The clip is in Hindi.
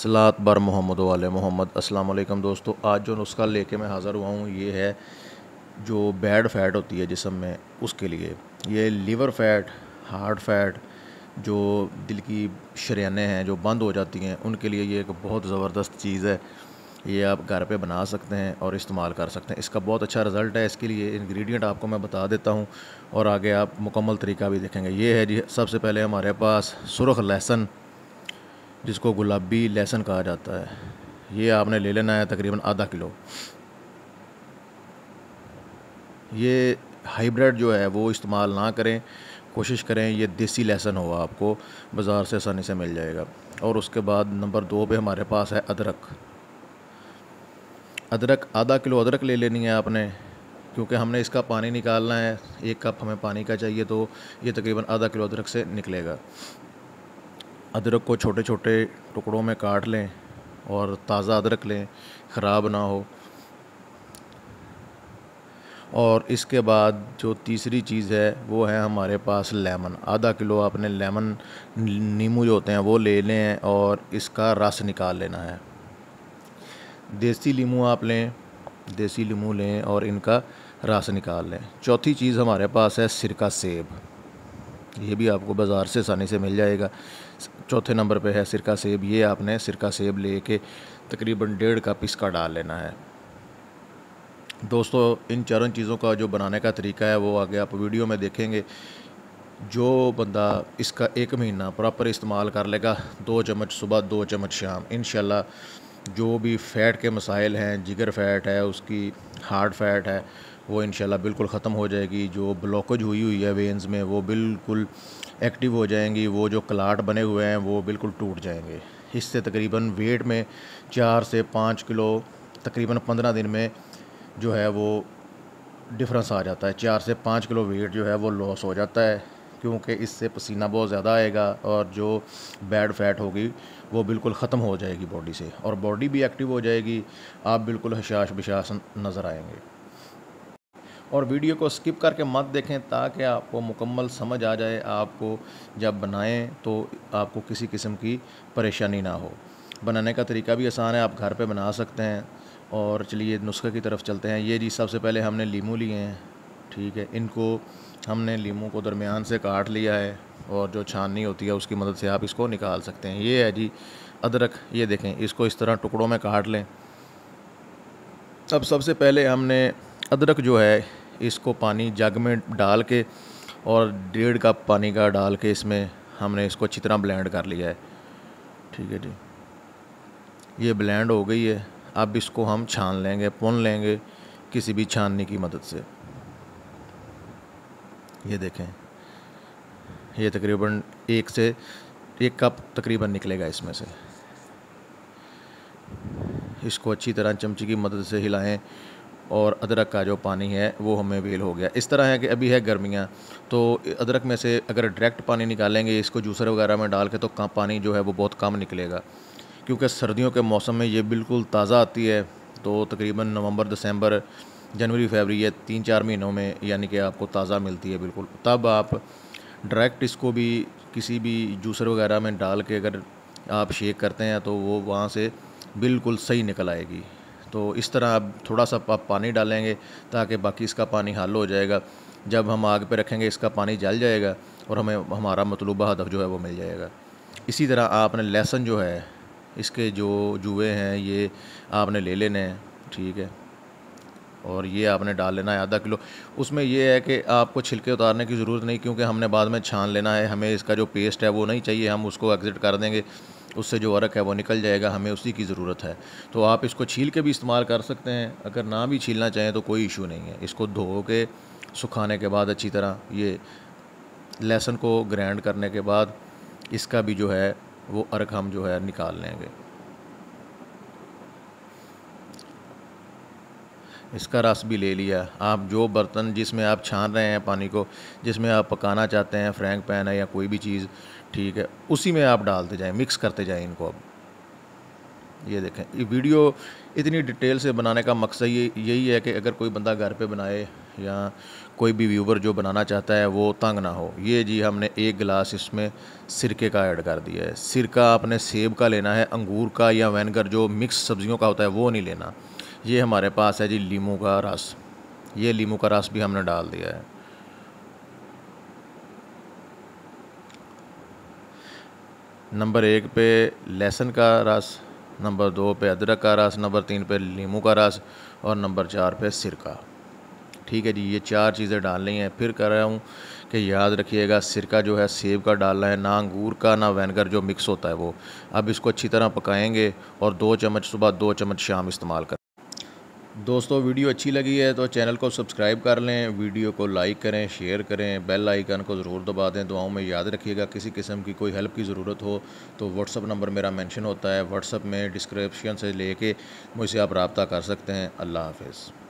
सलात बर मोहम्मद वाले मोहम्मद। अस्सलाम वालेकुम दोस्तों, आज जो नुस्खा लेके मैं हाज़िर हुआ हूँ ये है जो बैड फ़ैट होती है जिस्म में, उसके लिए। ये लीवर फ़ैट, हार्ट फ़ैट, जो दिल की शरीयानें हैं जो बंद हो जाती हैं, उनके लिए ये एक बहुत ज़बरदस्त चीज़ है। ये आप घर पे बना सकते हैं और इस्तेमाल कर सकते हैं। इसका बहुत अच्छा रिज़ल्ट है। इसके लिए इंग्रेडिएंट आपको मैं बता देता हूँ और आगे आप मुकम्मल तरीका भी देखेंगे। ये है जी, सबसे पहले हमारे पास सुरख लहसुन, जिसको गुलाबी लहसुन कहा जाता है। ये आपने ले लेना है तकरीबन आधा किलो। ये हाइब्रिड जो है वो इस्तेमाल ना करें, कोशिश करें ये देसी लहसुन हो, आपको बाज़ार से आसानी से मिल जाएगा। और उसके बाद नंबर 2 पे हमारे पास है अदरक। अदरक आधा किलो अदरक ले लेनी है आपने, क्योंकि हमने इसका पानी निकालना है। 1 कप हमें पानी का चाहिए, तो ये तकरीबन आधा किलो अदरक से निकलेगा। अदरक को छोटे छोटे टुकड़ों में काट लें और ताज़ा अदरक लें, ख़राब ना हो। और इसके बाद जो तीसरी चीज़ है वो है हमारे पास लेमन। आधा किलो आपने लेमन, नींबू जो होते हैं वो ले लें और इसका रस निकाल लेना है। देसी नींबू आप लें, देसी नींबू लें और इनका रस निकाल लें। चौथी चीज़ हमारे पास है सिरका सेब। ये भी आपको बाज़ार से आसानी से मिल जाएगा। चौथे नंबर पे है सिरका सेब। ये आपने सिरका सेब लेके तकरीबन 1.5 कप इसका डाल लेना है। दोस्तों, इन चारों चीज़ों का जो बनाने का तरीका है वो आगे आप वीडियो में देखेंगे। जो बंदा इसका 1 महीना प्रॉपर इस्तेमाल कर लेगा, 2 चम्मच सुबह 2 चम्मच शाम, इंशाल्लाह जो भी फ़ैट के मसाइल हैं, जिगर फ़ैट है, उसकी हार्ट फ़ैट है, वो इंशाल्लाह बिल्कुल ख़त्म हो जाएगी। जो ब्लॉकेज हुई है वेन्स में वो बिल्कुल एक्टिव हो जाएंगी। वो जो क्लाट बने हुए हैं वो बिल्कुल टूट जाएंगे। इससे तकरीबन वेट में 4 से 5 किलो तकरीबन 15 दिन में जो है वो डिफरेंस आ जाता है। 4 से 5 किलो वेट जो है वो लॉस हो जाता है, क्योंकि इससे पसीना बहुत ज़्यादा आएगा और जो बैड फैट होगी वो बिल्कुल ख़त्म हो जाएगी बॉडी से, और बॉडी भी एक्टिव हो जाएगी। आप बिल्कुल हशाश बिशाश नज़र आएंगे। और वीडियो को स्किप करके मत देखें ताकि आपको मुकम्मल समझ आ जाए। आपको जब बनाएं तो आपको किसी किस्म की परेशानी ना हो। बनाने का तरीका भी आसान है, आप घर पे बना सकते हैं। और चलिए नुस्खे की तरफ चलते हैं। ये जी, सबसे पहले हमने लीमू लिए हैं, ठीक है। इनको हमने लीमू को दरमियान से काट लिया है और जो छाननी होती है उसकी मदद से आप इसको निकाल सकते हैं। ये है जी अदरक, ये देखें, इसको इस तरह टुकड़ों में काट लें। अब सबसे पहले हमने अदरक जो है इसको पानी जग में डाल के और 1.5 कप पानी का डाल के इसमें हमने इसको अच्छी तरह ब्लेंड कर लिया है, ठीक है जी। ये ब्लेंड हो गई है। अब इसको हम छान लेंगे, भून लेंगे किसी भी छाननी की मदद से। ये देखें, ये तकरीबन 1 कप तकरीबन निकलेगा इसमें से। इसको अच्छी तरह चमची की मदद से हिलाएं और अदरक का जो पानी है वो हमें वेल हो गया। इस तरह है कि अभी है गर्मियाँ, तो अदरक में से अगर डायरेक्ट पानी निकालेंगे इसको जूसर वगैरह में डाल के, तो पानी जो है वो बहुत कम निकलेगा। क्योंकि सर्दियों के मौसम में ये बिल्कुल ताज़ा आती है, तो तकरीबन नवंबर, दिसंबर, जनवरी, फरवरी, ये 3-4 महीनों में यानी कि आपको ताज़ा मिलती है बिल्कुल। तब आप डायरेक्ट इसको भी किसी भी जूसर वगैरह में डाल के अगर आप शेक करते हैं तो वो वहाँ से बिल्कुल सही निकल आएगी। तो इस तरह आप थोड़ा सा पानी डालेंगे ताकि बाकी इसका पानी हल हो जाएगा। जब हम आग पे रखेंगे इसका पानी जल जाएगा और हमें हमारा मतलूबा हदफ जो है वो मिल जाएगा। इसी तरह आपने लहसुन जो है, इसके जो जुए हैं ये आपने ले लेने हैं, ठीक है। और ये आपने डाल लेना है आधा किलो। उसमें ये है कि आपको छिलके उतारने की ज़रूरत नहीं, क्योंकि हमने बाद में छान लेना है। हमें इसका जो पेस्ट है वो नहीं चाहिए, हम उसको एग्जिट कर देंगे, उससे जो अरक है वो निकल जाएगा, हमें उसी की ज़रूरत है। तो आप इसको छील के भी इस्तेमाल कर सकते हैं, अगर ना भी छीलना चाहें तो कोई इशू नहीं है। इसको धो के सुखाने के बाद अच्छी तरह ये लहसुन को ग्राइंड करने के बाद इसका भी जो है वो अरक हम जो है निकाल लेंगे। इसका रस भी ले लिया। आप जो बर्तन जिसमें आप छान रहे हैं पानी को, जिसमें आप पकाना चाहते हैं, फ्रैंक पैन है या कोई भी चीज़, ठीक है, उसी में आप डालते जाएं, मिक्स करते जाएं इनको। अब ये देखें, ये वीडियो इतनी डिटेल से बनाने का मकसद यही है कि अगर कोई बंदा घर पे बनाए या कोई भी व्यूवर जो बनाना चाहता है वो तंग ना हो। ये जी हमने 1 गिलास इसमें सिरके का ऐड कर दिया है। सिरका आपने सेब का लेना है, अंगूर का या विनेगर जो मिक्स सब्जियों का होता है वो नहीं लेना। ये हमारे पास है जी लीमू का रस, ये लीमू का रस भी हमने डाल दिया है। नंबर 1 पे लहसुन का रस, नंबर 2 पे अदरक का रस, नंबर 3 पे लीमू का रस और नंबर 4 पे सिरका। ठीक है जी, ये 4 चीज़ें डालनी हैं। फिर कह रहा हूँ कि याद रखिएगा सिरका जो है सेब का डालना है, ना अंगूर का ना विनेगर जो मिक्स होता है वो। अब इसको अच्छी तरह पकाएंगे और 2 चम्मच सुबह 2 चम्मच शाम इस्तेमाल करें। दोस्तों वीडियो अच्छी लगी है तो चैनल को सब्सक्राइब कर लें, वीडियो को लाइक करें, शेयर करें, बेल आइकन को ज़रूर दबा दें। दुआओं में याद रखिएगा। किसी किस्म की कोई हेल्प की ज़रूरत हो तो व्हाट्सअप नंबर मेरा मेंशन होता है, व्हाट्सअप में डिस्क्रिप्शन से लेके मुझसे आप रब्ता कर सकते हैं। अल्लाह हाफ़िज़।